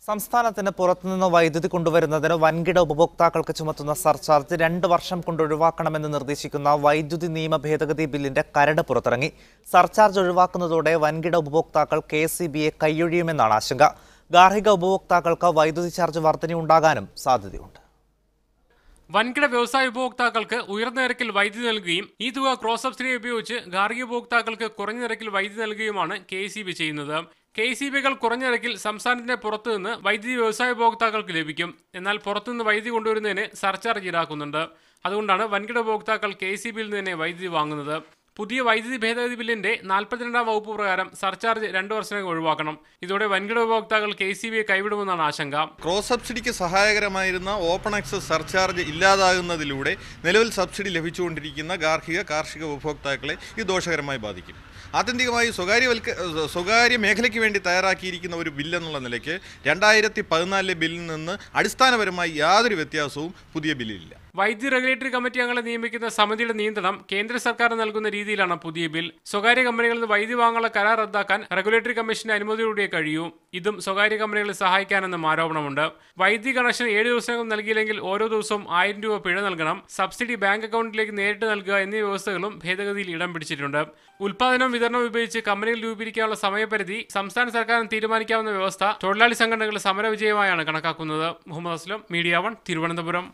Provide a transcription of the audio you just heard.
സംസ്ഥാനത്തിന് പുറത്തുനിന്ന് വൈദ്യുതി കൊണ്ടുവരുന്നതിന് വൻകിട ഉപഭോക്താക്കൾക്ക് ചുമത്തുന്ന സർചാർജ് 2 വർഷം കൊണ്ട് ഒഴിവാക്കണമെന്ന് നിർദ്ദേശിക്കുന്ന വൈദ്യുതി നിയമ ഭേദഗതി ബില്ലിന്റെ കരട് പുറത്തിറങ്ങി. സർചാർജ് ഒഴിവാക്കുന്നതോടെ വൻകിട ഉപഭോക്താക്കൾ കെഎസ്ഇബിയെ കൈയൊഴിയുമെന്നാണ് ആശങ്ക. ഗാർഹിക ഉപഭോക്താക്കൾക്ക് വൈദ്യുതി ചാർജ് വർധനയുണ്ടാകാനും സാധ്യതയുണ്ട്. വൻകിട വ്യവസായ ഉപഭോക്താക്കൾക്ക് ഉയർന്ന നിരക്കിൽ വൈദ്യുതി നൽകുകയും ഈ തുക ക്രോസ് സബ്സിഡി ഉപയോഗിച്ച് ഗാർഹിക ഉപഭോക്താക്കൾക്ക് കുറഞ്ഞ നിരക്കിൽ വൈദ്യുതി നൽകുകയുമാണ് കെഎസ്ഇബി ചെയ്യുന്നത്. കെഎസ്ഇബികൾ കുറഞ്ഞ നിരക്കിൽ സംസ്ഥാനത്തിന്റെ പുറത്തുനിന്ന് വൈദ്യുതി വ്യവസായ ഉപഭോക്താക്കൾക്ക് ലഭിക്കും. എന്നാൽ പുറത്തുനിന്ന് വൈദ്യുതി കൊണ്ടുവരുന്നതിന് സർചാർജ് ഈടാക്കുന്നുണ്ട്. അതുകൊണ്ടാണ് വൻകിട ഉപഭോക്താക്കൾ കെഎസ്ഇബിയിൽ നിന്ന് തന്നെ വൈദ്യുതി വാങ്ങുന്നത്. പുതിയ വൈദ്യുതി ഭേദഗതി ബില്ലിന്റെ 42-ാം വകുപ്പ് പ്രകാരം സർചാർജ് 2 വർഷത്തിനകം ഒഴിവാക്കണം. ഇതോടെ വൻകിട ഉപഭോക്താക്കൾ കെഎസ്ഇബിയെ കൈവിടുമെന്നാണ് ആശങ്ക. ക്രോസ് സബ്സിഡിക്ക് സഹായകരമായിരുന്ന ഓപ്പൺ ആക്സസ് സർചാർജ് ഇല്ലാതാകുന്നതിലൂടെ നിലവിൽ സബ്സിഡി ലഭിച്ചുകൊണ്ടിരിക്കുന്ന കാർഷിക ഉപഭോക്താക്കളെ ഇത് ദോഷകരമായി ബാധിക്കും. ആത്യന്തികമായി സ്വകാര്യ മേഖലയ്ക്ക് വേണ്ടി തയ്യാറാക്കിയിരിക്കുന്ന ഒരു ബില്ലെന്നുള്ള നിലയ്ക്ക് 2014 ബില്ലിൽ നിന്ന് അടിസ്ഥാനപരമായി യാതൊരു വ്യത്യാസവും പുതിയ ബില്ലിലില്ല. വൈദ്യുതി റെഗുലേറ്ററി കമ്മിറ്റി അംഗങ്ങളെ നിയമിക്കുന്ന സമിതിയുടെ നിയന്ത്രണം കേന്ദ്ര സർക്കാർ നൽകുന്ന രീതിയിലാണ് പുതിയ ബിൽ. സ്വകാര്യ കമ്പനികളിൽ നിന്ന് വൈദ്യുതി വാങ്ങാനുള്ള കരാർ റദ്ദാക്കാൻ റെഗുലേറ്ററി കമ്മീഷന്റെ അനുമതിയോടെ കഴിയൂ. ഇതും സ്വകാര്യ കമ്പനികളെ സഹായിക്കാനെന്നും ആരോപണമുണ്ട്. വൈദ്യുതി കണക്ഷൻ 7 ദിവസത്തിനകം നൽകിയില്ലെങ്കിൽ ഓരോ ദിവസവും 1000 രൂപ പിഴ നൽകണം. സബ്സിഡി ബാങ്ക് അക്കൗണ്ടിലേക്ക് നേരിട്ട് നൽകുക എന്നീ വ്യവസ്ഥകളും ഭേദഗതിയിൽ ഇടം പിടിച്ചിട്ടുണ്ട്. ഉൽപാദനവും വിതരണവും ഉപയോഗിച്ച് കമ്പനികൾ രൂപീകരിക്കാനുള്ള സമയപരിധി സംസ്ഥാന സർക്കാരിന് തീരുമാനിക്കാവുന്ന വ്യവസ്ഥ തൊഴിലാളി സംഘടനകളുടെ സമര വിജയമായാണ് കണക്കാക്കുന്നത്. മുഹമ്മദ് അസ്ലം, മീഡിയ 1, തിരുവനന്തപുരം.